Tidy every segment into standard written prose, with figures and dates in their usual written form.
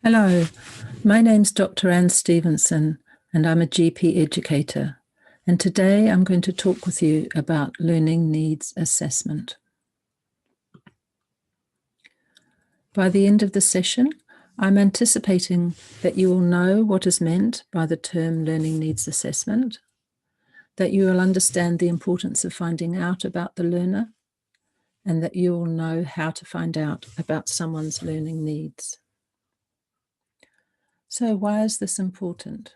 Hello, my name's Dr. Anne Stephenson and I'm a GP educator. And today I'm going to talk with you about learning needs assessment. By the end of the session, I'm anticipating that you will know what is meant by the term learning needs assessment, that you will understand the importance of finding out about the learner, and that you will know how to find out about someone's learning needs. So why is this important?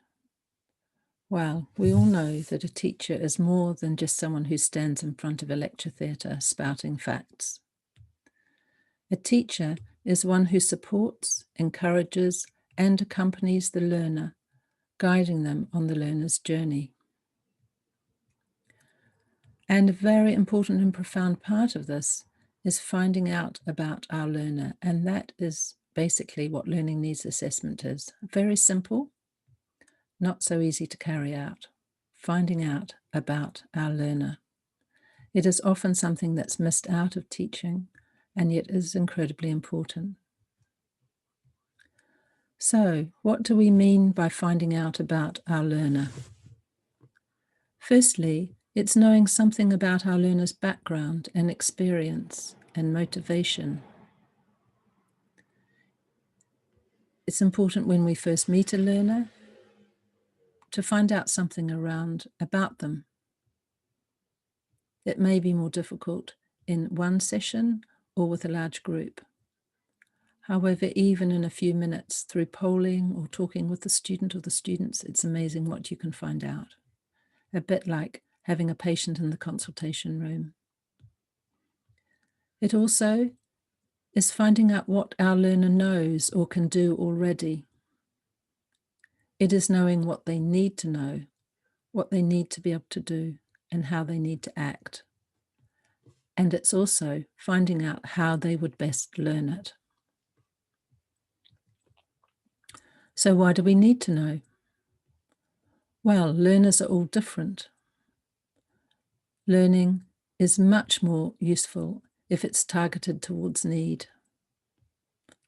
Well, we all know that a teacher is more than just someone who stands in front of a lecture theatre spouting facts. A teacher is one who supports, encourages, and accompanies the learner, guiding them on the learner's journey. And a very important and profound part of this is finding out about our learner, and that is basically what learning needs assessment is. Very simple, not so easy to carry out. Finding out about our learner. It is often something that's missed out of teaching and yet is incredibly important. So, what do we mean by finding out about our learner? Firstly, it's knowing something about our learner's background and experience and motivation. It's important when we first meet a learner to find out something about them. It may be more difficult in one session or with a large group. However, even in a few minutes through polling or talking with the student or the students, it's amazing what you can find out. A bit like having a patient in the consultation room. It also is finding out what our learner knows or can do already. It is knowing what they need to know, what they need to be able to do, and how they need to act. And it's also finding out how they would best learn it. So why do we need to know? Well, learners are all different. Learning is much more useful if it's targeted towards need.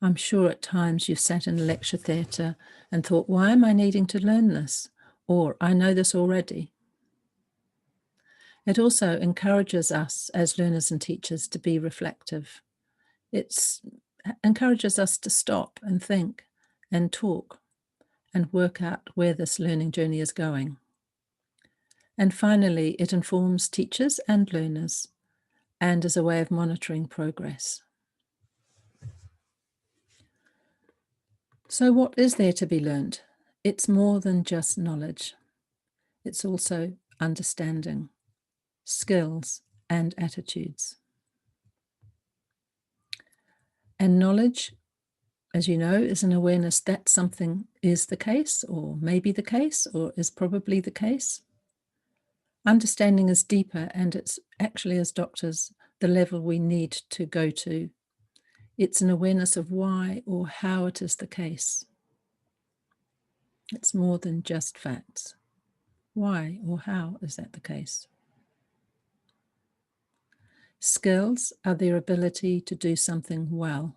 I'm sure at times you've sat in a lecture theatre and thought, why am I needing to learn this? Or, I know this already. It also encourages us as learners and teachers to be reflective. It encourages us to stop and think and talk and work out where this learning journey is going. And finally, it informs teachers and learners and is a way of monitoring progress. So what is there to be learned? It's more than just knowledge. It's also understanding, skills, and attitudes. And knowledge, as you know, is an awareness that something is the case, or may be the case, or is probably the case. Understanding is deeper, and it's actually, as doctors, the level we need to go to. It's an awareness of why or how it is the case. It's more than just facts. Why or how is that the case? Skills are their ability to do something well.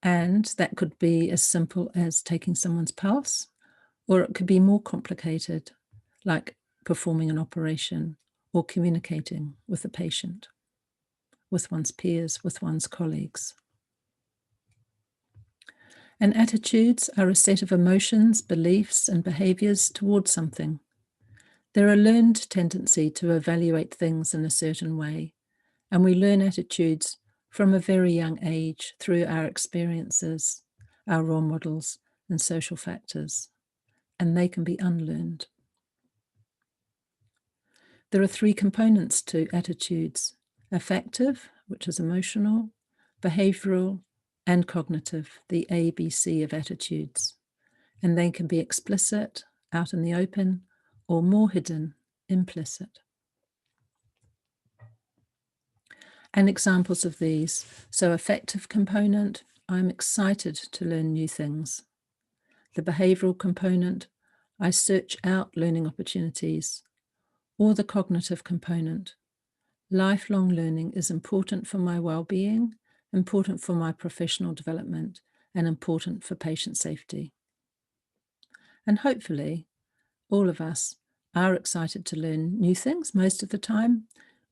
And that could be as simple as taking someone's pulse, or it could be more complicated, like performing an operation or communicating with a patient, with one's peers, with one's colleagues. And attitudes are a set of emotions, beliefs, and behaviors towards something. They're a learned tendency to evaluate things in a certain way, and we learn attitudes from a very young age through our experiences, our role models, and social factors, and they can be unlearned. There are three components to attitudes: affective, which is emotional, behavioral, and cognitive, the ABC of attitudes. And they can be explicit, out in the open, or more hidden, implicit. And examples of these: so affective component, I'm excited to learn new things. The behavioral component, I search out learning opportunities. Or the cognitive component, lifelong learning is important for my well-being, important for my professional development, and important for patient safety. And hopefully, all of us are excited to learn new things most of the time.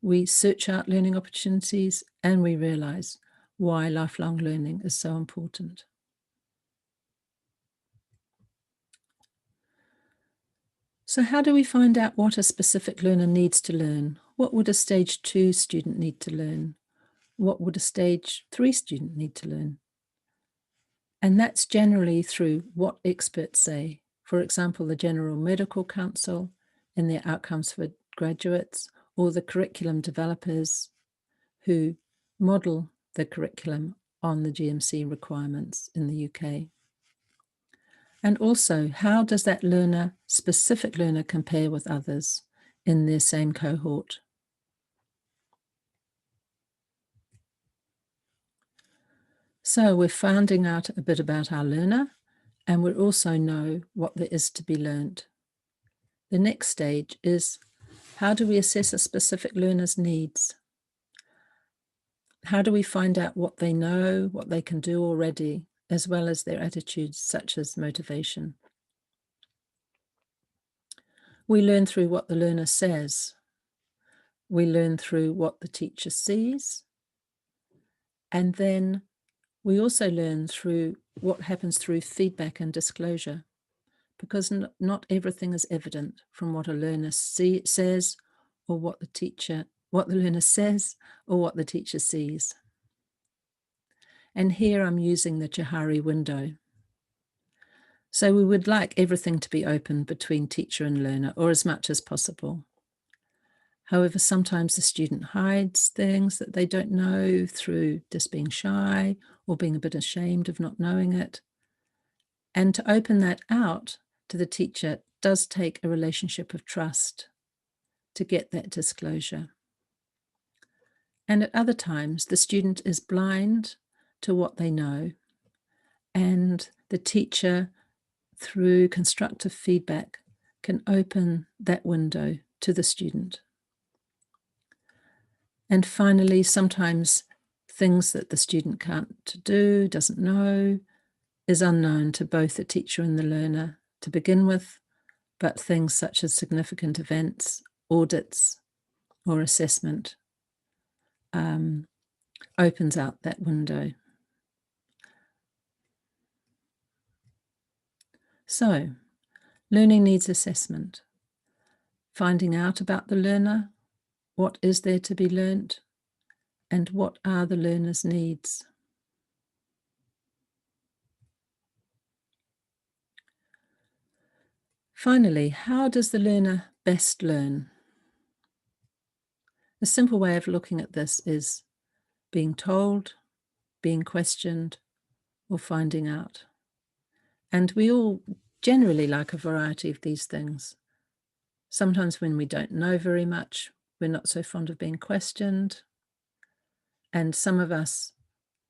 We search out learning opportunities and we realize why lifelong learning is so important. So how do we find out what a specific learner needs to learn? What would a stage 2 student need to learn? What would a stage 3 student need to learn? And that's generally through what experts say. For example, the General Medical Council in their outcomes for graduates, or the curriculum developers who model the curriculum on the GMC requirements in the UK. And also, how does that specific learner compare with others in their same cohort? So we're finding out a bit about our learner, and we also know what there is to be learned. The next stage is, how do we assess a specific learner's needs? How do we find out what they know, what they can do already, as well as their attitudes, such as motivation? We learn through what the learner says. We learn through what the teacher sees. And then we also learn through what happens through feedback and disclosure, because not everything is evident from what a learner says or what the learner says or what the teacher sees. And here I'm using the Johari window. So we would like everything to be open between teacher and learner, or as much as possible. However, sometimes the student hides things that they don't know through just being shy or being a bit ashamed of not knowing it. And to open that out to the teacher does take a relationship of trust to get that disclosure. And at other times, the student is blind to what they know, and the teacher, through constructive feedback, can open that window to the student. And finally, sometimes things that the student can't do, doesn't know, is unknown to both the teacher and the learner to begin with, but things such as significant events, audits, or assessment opens out that window. So, learning needs assessment, finding out about the learner, what is there to be learnt, and what are the learner's needs. Finally, how does the learner best learn? A simple way of looking at this is being told, being questioned, or finding out. And we all generally like a variety of these things. Sometimes when we don't know very much, we're not so fond of being questioned. And some of us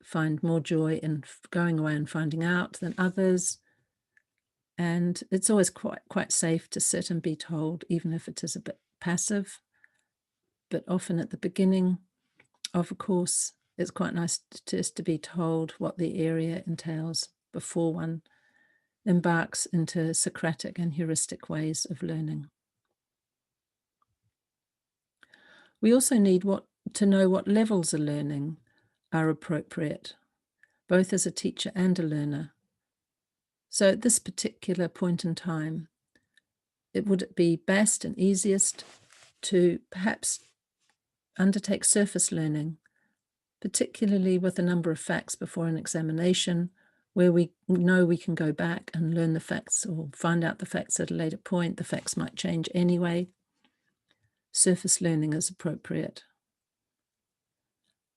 find more joy in going away and finding out than others. And it's always quite safe to sit and be told, even if it is a bit passive. But often at the beginning of a course, it's quite nice just to be told what the area entails before one embarks into socratic and heuristic ways of learning. We also need to know what levels of learning are appropriate, both as a teacher and a learner. So at this particular point in time, it would be best and easiest to perhaps undertake surface learning, particularly with a number of facts before an examination, where we know we can go back and learn the facts or find out the facts at a later point. The facts might change anyway. Surface learning is appropriate.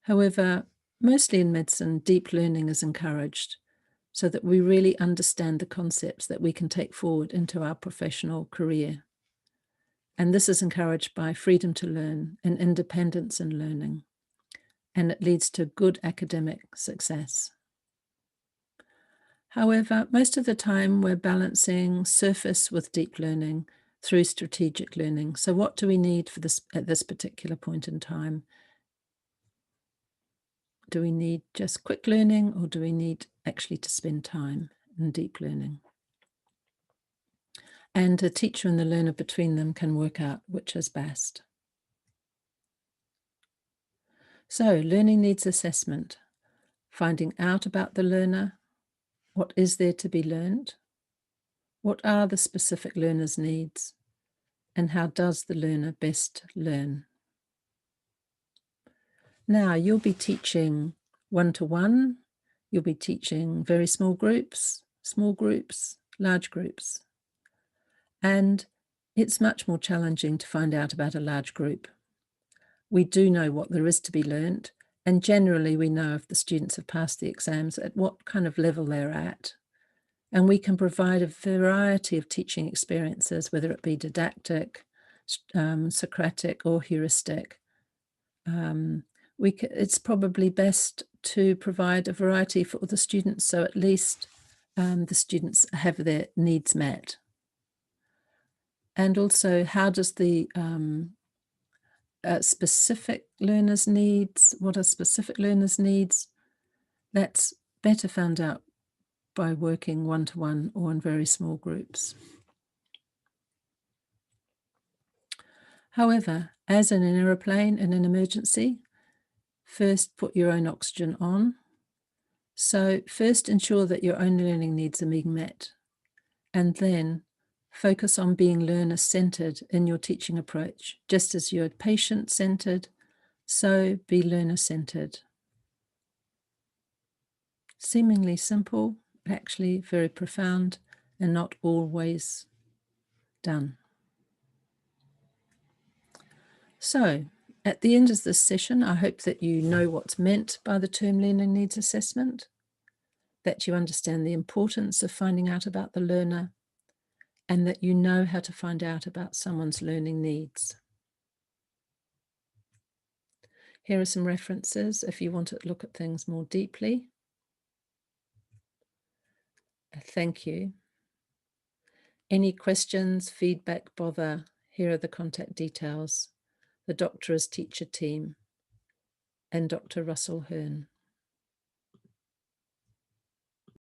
However, mostly in medicine, deep learning is encouraged so that we really understand the concepts that we can take forward into our professional career. And this is encouraged by freedom to learn and independence in learning, and it leads to good academic success. However, most of the time we're balancing surface with deep learning through strategic learning. So what do we need for this at this particular point in time? Do we need just quick learning, or do we need actually to spend time in deep learning? And the teacher and the learner between them can work out which is best. So, learning needs assessment, finding out about the learner, what is there to be learned, what are the specific learner's needs, and how does the learner best learn. Now, you'll be teaching one-to-one, you'll be teaching very small groups, large groups. And it's much more challenging to find out about a large group. We do know what there is to be learnt, and generally we know if the students have passed the exams, at what kind of level they're at. And we can provide a variety of teaching experiences, whether it be didactic, socratic, or heuristic. It's probably best to provide a variety for the students, so at least the students have their needs met. And also, how does the specific learners' needs, what are specific learners' needs? That's better found out by working one-to-one or in very small groups. However, as in an aeroplane in an emergency, first put your own oxygen on. So first ensure that your own learning needs are being met, and then focus on being learner-centered in your teaching approach. Just as you're patient-centered, so be learner-centered. Seemingly simple, but actually very profound and not always done. So, at the end of this session, I hope that you know what's meant by the term learning needs assessment, that you understand the importance of finding out about the learner, and that you know how to find out about someone's learning needs. Here are some references if you want to look at things more deeply. Thank you. Any questions, feedback, bother, here are the contact details. The Doctor as Teacher team and Dr. Russell Hearn.